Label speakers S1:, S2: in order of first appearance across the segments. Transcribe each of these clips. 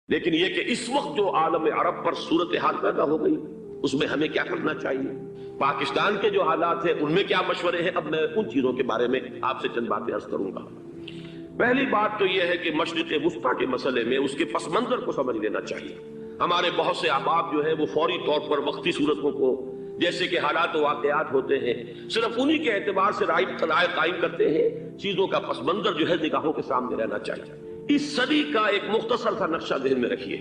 S1: لیکن یہ کہ اس وقت جو عالم عرب پر صورتحال پیدا ہو گئی اس میں ہمیں کیا کرنا چاہیے، پاکستان کے جو حالات ہیں ان میں کیا مشورے ہیں، اب میں ان چیزوں کے بارے میں آپ سے چند باتیں عرض کروں گا۔ پہلی بات تو یہ ہے کہ مشرق وسطیٰ کے مسئلے میں اس کے پس منظر کو سمجھ لینا چاہیے۔ ہمارے بہت سے احباب جو ہے وہ فوری طور پر وقتی صورتوں کو جیسے کہ حالات و واقعات ہوتے ہیں صرف انہی کے اعتبار سے رائے قائم کرتے ہیں، چیزوں کا پس منظر جو ہے نگاہوں کے سامنے رہنا چاہیے۔ اس صدی کا ایک مختصر سا نقشہ ذہن میں رکھیے،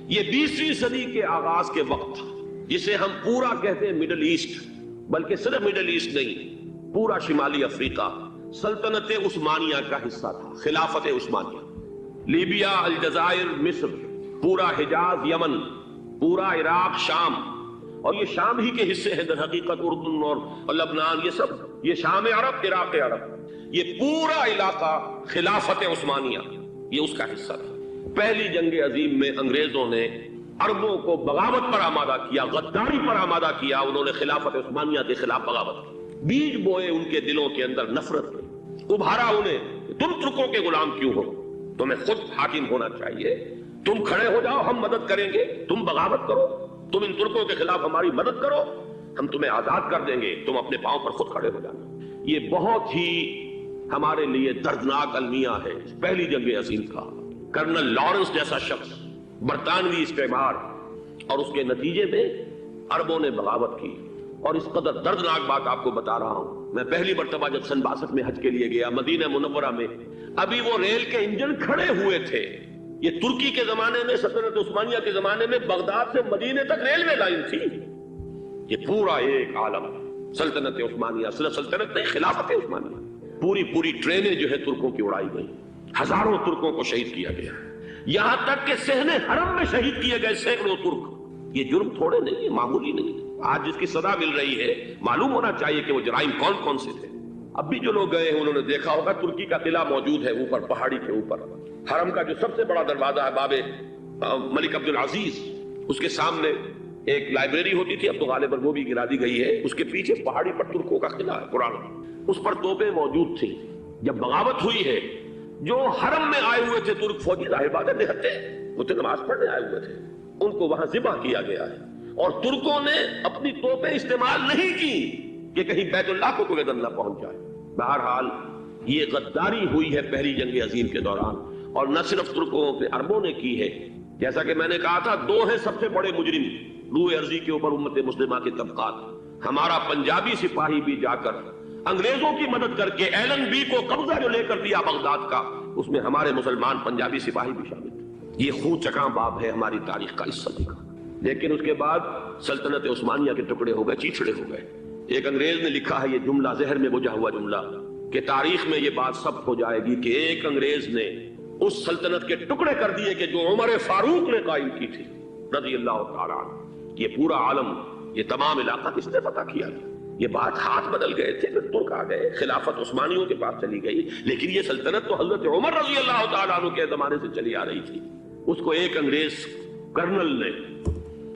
S1: یہ 20ویں صدی کے آغاز کے وقت جسے ہم پورا کہتے ہیں مڈل ایسٹ، بلکہ صرف مڈل ایسٹ نہیں، پورا شمالی افریقہ سلطنت عثمانیہ کا حصہ تھا، خلافت عثمانیہ، لیبیا، الجزائر، مصر، پورا حجاز، یمن، پورا عراق، شام، اور یہ شام ہی کے حصے ہیں در حقیقت اردن اور لبنان، یہ سب یہ شام عرب، عراق عرب، یہ پورا علاقہ خلافت عثمانیہ یہ اس کا حصہ تھا۔ پہلی جنگ عظیم میں انگریزوں نے عربوں کو بغاوت پر آمادہ کیا، غداری پر آمادہ کیا، انہوں نے خلافت عثمانیہ کے خلاف بغاوت کی، بیج بوئے ان کے دلوں کے اندر نفرت میں، ابھارا انہیں تم ترکوں کے غلام کیوں ہو، تمہیں خود حاکم ہونا چاہیے، تم کھڑے ہو جاؤ، ہم مدد کریں گے، تم بغاوت کرو، تم ان ترکوں کے خلاف ہماری مدد کرو، ہم تمہیں آزاد کر دیں گے، تم اپنے پاؤں پر خود کھڑے ہو جانا۔ یہ بہت ہی ہمارے لیے دردناک المیہ ہے پہلی جنگ عظیم کا۔ کرنل لارنس جیسا شخص، برطانوی استعمار، اور اس کے نتیجے میں عربوں نے بغاوت کی، اور اس قدر دردناک بات آپ کو بتا رہا ہوں، میں پہلی مرتبہ جب سن 62 میں حج کے لیے گیا مدینہ منورہ میں، ابھی وہ ریل کے انجن کھڑے ہوئے تھے۔ یہ ترکی کے زمانے میں، سلطنت عثمانیہ کے زمانے میں بغداد سے مدینے تک ریلوے لائن تھی۔ یہ پورا ایک عالم سلطنت عثمانیہ، صرف سلطنت نہیں، خلافت عثمانیہ، پوری ٹرینیں جو ہے ترکوں کی اڑائی گئی، ہزاروں ترکوں کو شہید کیا گیا، یہاں تک کہ صحن حرم میں شہید کیے گئے سینکڑوں ترک۔ یہ جرم تھوڑے نہیں، یہ معمولی نہیں۔ آج جس کی سزا مل رہی ہے معلوم ہونا چاہیے کہ وہ جرائم کون کون سے تھے۔ اب بھی جو لوگ گئے ہیں انہوں نے دیکھا ہوگا ترکی کا قلعہ موجود ہے اوپر پہاڑی کے اوپر، حرم کا جو سب سے بڑا دروازہ ہے باب ملک عبد العزیز، اس کے سامنے ایک لائبریری ہوتی تھی، اب تو غالباً وہ بھی گرا دی گئی ہے، اس کے پیچھے پہاڑی پر ترکوں کا قلعہ ہے پرانا، اس پر توپیں موجود تھیں۔ جب بغاوت ہوئی ہے، جو حرم میں آئے ہوئے تھے ترک فوجی، ظاہر بات ہے نہتے، وہ تو نماز پڑھنے آئے ہوئے تھے، ان کو وہاں ذبح کیا گیا ہے، اور ترکوں نے اپنی توپیں استعمال نہیں کی کہ کہیں بیت اللہ کو کوئی نہ پہنچ جائے۔ بہرحال یہ غداری ہوئی ہے پہلی جنگ عظیم کے دوران، اور نہ صرف ترکوں پہ عربوں نے کی ہے، جیسا کہ میں نے کہا تھا دو ہیں سب سے بڑے مجرم روئے ارضی کے اوپر امت مسلمہ کے طبقات۔ ہمارا پنجابی سپاہی بھی جا کر انگریزوں کی مدد کر کے ایلن بی کو قبضہ جو لے کر دیا بغداد کا، اس میں ہمارے مسلمان پنجابی سپاہی بھی شامل تھے۔ یہ خون چکاں باب ہے ہماری تاریخ کا اس صدی کا۔ لیکن اس کے بعد سلطنت عثمانیہ کے ٹکڑے ہو گئے، چیچڑے ہو گئے۔ ایک انگریز نے لکھا ہے یہ جملہ، ذہن میں بجھا ہوا جملہ، کہ تاریخ میں یہ بات ثبت ہو جائے گی کہ ایک انگریز نے اس سلطنت کے ٹکڑے کر دیے کہ جو عمر فاروق نے قائم کی تھی رضی اللہ تعالیٰ عنہ۔ یہ پورا عالم، یہ تمام علاقہ کس نے فتح کیا؟ یہ بات ہاتھ بدل گئے تھے، پھر ترک آ گئے، خلافت عثمانیوں کے پاس چلی گئی، لیکن یہ سلطنت تو حضرت عمر رضی اللہ تعالیٰ عنہ کے زمانے سے چلی آ رہی تھی۔ اس کو ایک انگریز کرنل نے،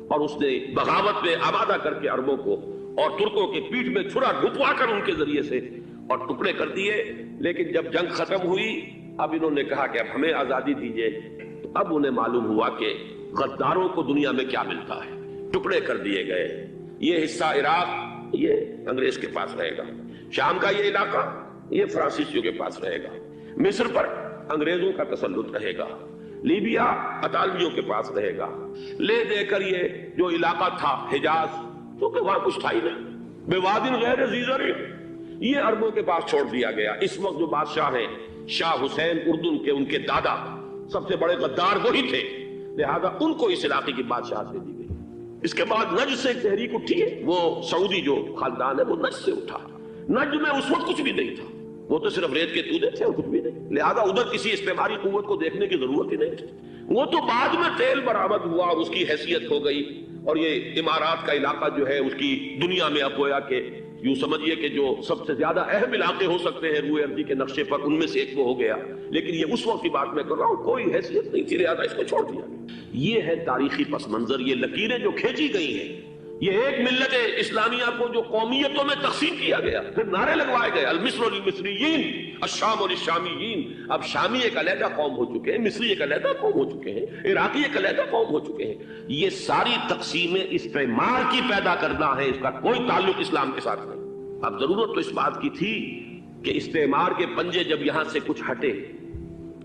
S1: اور اس نے بغاوت میں آمادہ کر کے عربوں کو اور ترکوں کے پیٹھ میں چھرا ڈھپوا کر ان کے ذریعے سے اور ٹکڑے کر دیے۔ لیکن جب جنگ ختم ہوئی، اب انہوں نے کہا کہ اب ہمیں آزادی دیجیے، تو اب انہیں معلوم ہوا کہ غداروں کو دنیا میں کیا ملتا ہے، ٹکڑے کر دیے گئے۔ یہ حصہ عراق یہ انگریز کے پاس رہے گا، شام کا یہ علاقہ یہ فرانسیسیوں کے پاس رہے گا، مصر پر انگریزوں کا تسلط رہے گا، لیبیا اطالویوں کے پاس رہے گا، لے دے کر یہ جو علاقہ تھا حجاز، کیونکہ وہاں کچھ تھا ہی نہیں، بوادٍ غیر ذی زرع، یہ عربوں کے پاس چھوڑ دیا گیا۔ اس وقت جو بادشاہ ہیں شاہ حسین اردن کے، ان کے دادا سب سے بڑے غدار وہی تھے، لہذا ان کو اس علاقے کی بادشاہت دے دی گئی۔ اس کے بعد نجد سے ایک تحریک اٹھی ہے، وہ سعودی جو خاندان ہے وہ نجد سے اٹھا۔ نجد میں اس وقت کچھ بھی نہیں تھا، وہ تو صرف ریت کے تودے تھے اور کچھ بھی نہیں، لہذا ادھر کسی استعماری قوت کو دیکھنے کی ضرورت ہی نہیں تھی۔ وہ تو بعد میں تیل برآمد ہوا اور اس کی حیثیت ہو گئی، اور یہ امارات کا علاقہ جو ہے اس کی دنیا میں اب گویا کہ یوں سمجھیے کہ جو سب سے زیادہ اہم علاقے ہو سکتے ہیں روئے ارضی کے نقشے پر، ان میں سے ایک وہ ہو گیا۔ لیکن یہ اس وقت کی بات میں کر رہا ہوں، کوئی حیثیت نہیں تھی، لہذا اس کو چھوڑ دیا گیا۔ یہ ہے تاریخی پس منظر، یہ لکیریں جو کھینچی گئی ہیں یہ ایک ملت اسلامیہ کو جو قومیتوں میں تقسیم کیا گیا، پھر نعرے لگوائے گئے المصر للمصریین الشام للشامیین، اب شامی ایک علیحدہ قوم ہو چکے ہیں، مصری ایک علیحدہ قوم ہو چکے ہیں، عراقی ایک علیحدہ قوم ہو چکے ہیں۔ یہ ساری تقسیمیں استعمار کی پیدا کرنا ہے، اس کا کوئی تعلق اسلام کے ساتھ نہیں۔ اب ضرورت تو اس بات کی تھی کہ استعمار کے پنجے جب یہاں سے کچھ ہٹے،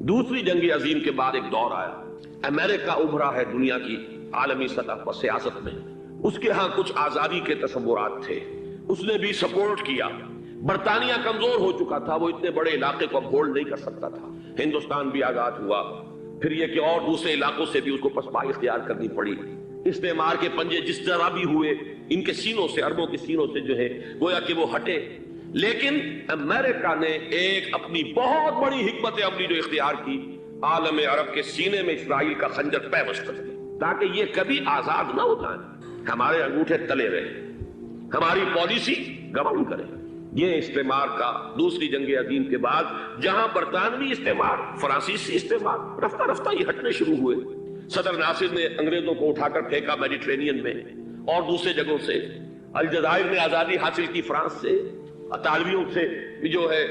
S1: دوسری جنگ عظیم کے بعد ایک دور آیا، امریکہ ابھرا ہے دنیا کی عالمی سطح پر سیاست میں، اس کے ہاں کچھ آزادی کے تصورات تھے، اس نے بھی سپورٹ کیا۔ برطانیہ کمزور ہو چکا تھا، وہ اتنے بڑے علاقے کو ہولڈ نہیں کر سکتا تھا، ہندوستان بھی آزاد ہوا، پھر یہ کہ اور دوسرے علاقوں سے بھی اس کو پسپائی اختیار کرنی پڑی۔ استعمار کے پنجے جس طرح بھی ہوئے، ان کے سینوں سے، عربوں کے سینوں سے جو ہے گویا کہ وہ ہٹے، لیکن امریکہ نے ایک اپنی بہت بڑی حکمت عملی جو اختیار کی، عالم عرب کے سینے میں اسرائیل کا خنجر پیوست کر دیا تاکہ یہ کبھی آزاد نہ ہو جائیں، ہمارے انگوٹھے تلے رہے، ہماری پالیسی گواہی کرے۔ یہ استعمار کا دوسری جنگ عظیم کے بعد جہاں برطانوی استعمار، فرانسیسی استعمار رفتہ رفتہ یہ ہٹنے شروع ہوئے، صدر ناصر نے انگریزوں کو اٹھا کر پھینکا میڈیٹرینین میں اور دوسرے جگہوں سے، الجزائر نے آزادی حاصل کی فرانس سے، اطالویوں سے جو ہے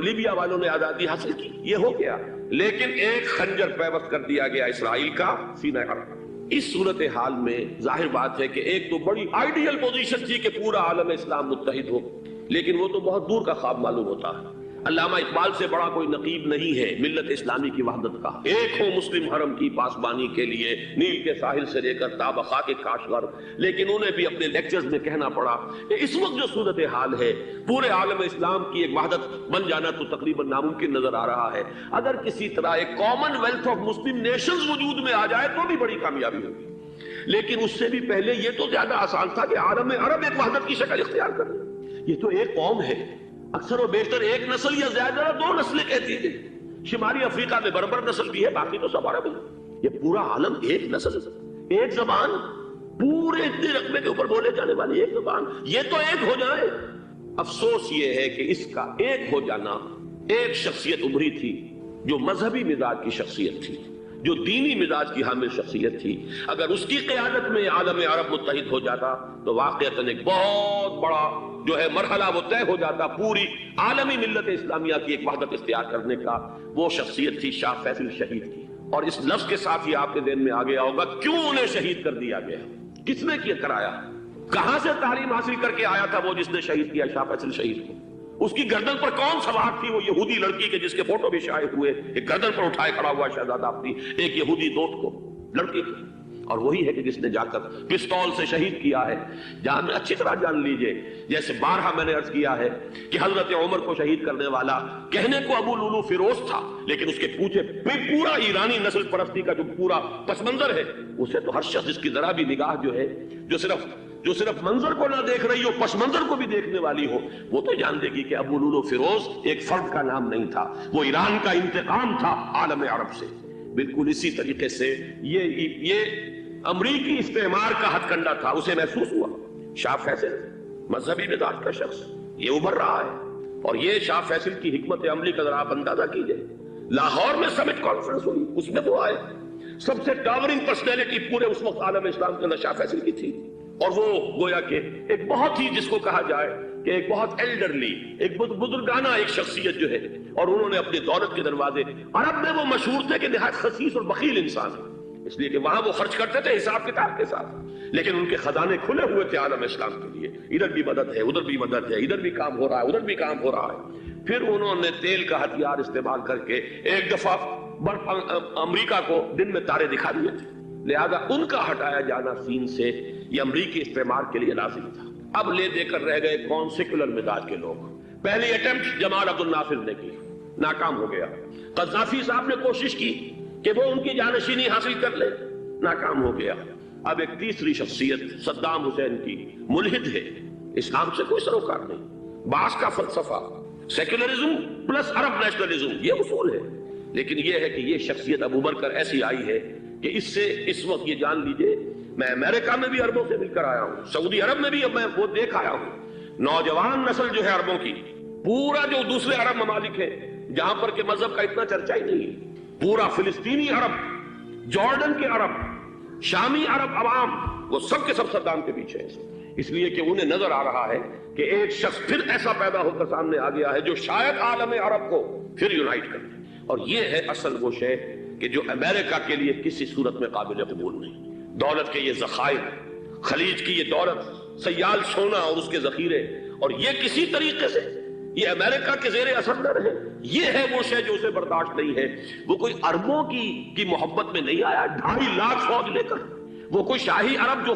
S1: لیبیا والوں نے آزادی حاصل کی، یہ ہو گیا، لیکن ایک خنجر پیوست کر دیا گیا اسرائیل کا سینہ عرب۔ اس صورتحال میں ظاہر بات ہے کہ ایک تو بڑی آئیڈیل پوزیشن تھی کہ پورا عالم اسلام متحد ہو، لیکن وہ تو بہت دور کا خواب معلوم ہوتا ہے۔ علامہ اقبال سے بڑا کوئی نقیب نہیں ہے ملت اسلامی کی وحدت کا۔ ایک ہو مسلم حرم کی پاسبانی کے لیے نیل کے ساحل سے لے کر تا خاک کاشغر، لیکن انہیں بھی اپنے لیکچرز میں کہنا پڑا کہ اس وقت جو صورتحال ہے پورے عالم اسلام کی ایک وحدت بن جانا تو تقریباً ناممکن نظر آ رہا ہے۔ اگر کسی طرح ایک common wealth of Muslim nations وجود میں آ جائے تو بھی بڑی کامیابی ہوگی، لیکن اس سے بھی پہلے یہ تو زیادہ آسان تھا کہ عالم عرب ایک وحدت کی شکل اختیار کر لے۔ یہ تو ایک قوم ہے، اکثر و بیشتر ایک نسل یا زیادہ دو نسلیں کہتی ہیں، شمالی افریقہ میں بربر نسل بھی ہے، باقی تو سب عرب ہے۔ یہ پورا عالم ایک نسل، ایک زبان، پورے اتنے رقبے کے اوپر بولے جانے والی ایک زبان، یہ تو ایک ہو جائے۔ افسوس یہ ہے کہ اس کا ایک ہو جانا، ایک شخصیت ابھری تھی جو مذہبی مزاج کی شخصیت تھی، جو دینی مزاج کی حامل شخصیت تھی، اگر اس کی قیادت میں عالم عرب متحد ہو جاتا تو واقعتاً ایک بہت بڑا جو ہے مرحلہ وہ طے ہو جاتا پوری عالمی ملت اسلامیہ کی ایک وحدت اختیار کرنے کا۔ وہ شخصیت تھی شاہ فیصل شہید کی، اور اس لفظ کے ساتھ ہی آپ کے ذہن میں آ گیا ہوگا کیوں انہیں شہید کر دیا گیا، کس نے کیا کرایا، کہاں سے تعلیم حاصل کر کے آیا تھا وہ جس نے شہید کیا شاہ فیصل شہید کو، اس کی گردن پر کون سوار تھی، وہ یہودی لڑکی کے جس کے فوٹو بھی شائع ہوئے، ایک گردن پر اٹھائے کھڑا ہوا شہزادہ اپنی ایک یہودی دوست کو، لڑکی کو، اور وہی ہے کہ جس نے جا کر پستول سے شہید کیا ہے۔ جان اچھی طرح جان لیجئے، جیسے بارہا میں نے عرض کیا ہے کہ حضرت عمر کو شہید کرنے والا کہنے کو ابو لولو فیروز تھا، لیکن اس کے پیچھے پورا ایرانی نسل پرستی کا جو پورا پس منظر ہے، اسے تو ہر شخص جس کی ذرا بھی نگاہ جو ہے جو صرف منظر کو نہ دیکھ رہی ہو، پس منظر کو بھی دیکھنے والی ہو، وہ تو جان دے گی کہ ابو لولو فیروز ایک فرد کا نام نہیں تھا، وہ ایران کا انتقام تھا عالم عرب سے۔ بالکل اسی طریقے سے یہ امریکی استعمار کا ہتھ کنڈا تھا، اسے محسوس ہوا۔ شاہ فیصل مذہبی مزاج کا شخص، یہ ابھر رہا ہے، اور یہ شاہ فیصل کی حکمت عملی کا ذرا آپ اندازہ کیجئے۔ لاہور میں سمٹ کانفرنس ہوئی، اس میں وہ آئے، سب سے ٹاورنگ پرسنالٹی پورے اس وقت عالم اسلام کے اندر شاہ فیصل کی تھی، اور وہ گویا کہ ایک بہت ہی جس کو کہا جائے کہ ایک بہت ایلڈرلی، ایک بزرگانہ ایک شخصیت جو ہے، اور انہوں نے اپنے دولت کے دروازے، عرب میں وہ مشہور تھے کہ نہایت خسیس اور بخیل انسان ہے، اس لیے کہ وہاں وہ خرچ کرتے تھے حساب کتاب کے ساتھ، لیکن ان کے خزانے کھلے ہوئے تھے عالم اسلام کے لیے، ادھر بھی مدد ہے، ادھر بھی مدد ہے، ادھر بھی کام ہو رہا ہے، ادھر بھی کام ہو رہا ہے۔ پھر انہوں نے تیل کا ہتھیار استعمال کر کے ایک دفعہ امریکہ کو دن میں تارے دکھا دیے تھے، لہذا ان کا ہٹایا جانا سین سے یہ امریکی استعمار کے لیے لازم تھا۔ اب لے دے کر رہ گئے کون؟ سیکولر مزاج کے لوگ۔ پہلی اٹیمپٹ جمال عبد الناصر نے کی، ناکام ہو گیا۔ قذافی صاحب نے کوشش کی کہ وہ ان کی جانشینی حاصل کر لے، ناکام ہو گیا۔ اب ایک تیسری شخصیت صدام حسین کی، ملحد ہے، اسلام سے کوئی سروکار نہیں، باس کا فلسفہ سیکولرزم پلس عرب نیشنلزم، یہ اصول ہے، لیکن یہ ہے کہ یہ شخصیت ابو بکر ایسی آئی ہے کہ اس سے اس وقت یہ جان لیجئے، میں امریکہ میں بھی عربوں سے مل کر آیا ہوں، سعودی عرب میں بھی اب میں وہ دیکھ آیا ہوں، نوجوان نسل جو ہے عربوں کی، پورا جو دوسرے عرب ممالک ہیں جہاں پر کہ مذہب کا اتنا چرچا ہی نہیں ہے، پورا فلسطینی عرب، جارڈن کے عرب، شامی عرب عوام، وہ سب کے سب صدام کے پیچھے ہیں، اس لیے کہ انہیں نظر آ رہا ہے کہ ایک شخص پھر ایسا پیدا ہو کر سامنے آ گیا ہے جو شاید عالم عرب کو پھر یونائٹ کر دے، اور یہ ہے اصل وہ شے کہ جو امریکہ کے لیے کسی صورت میں قابل قبول نہیں۔ دولت کے یہ ذخائر، خلیج کی یہ دولت، سیال سونا اور اس کے ذخیرے، اور یہ کسی طریقے سے یہ امریکہ کے زیر اثر نہ رہے، یہ ہے وہ شے جو اسے برداشت نہیں ہے۔ وہ کوئی اربوں کی محبت میں نہیں آیا 2.5 لاکھ فوج لے کر، وہ کوئی شاہی عرب جو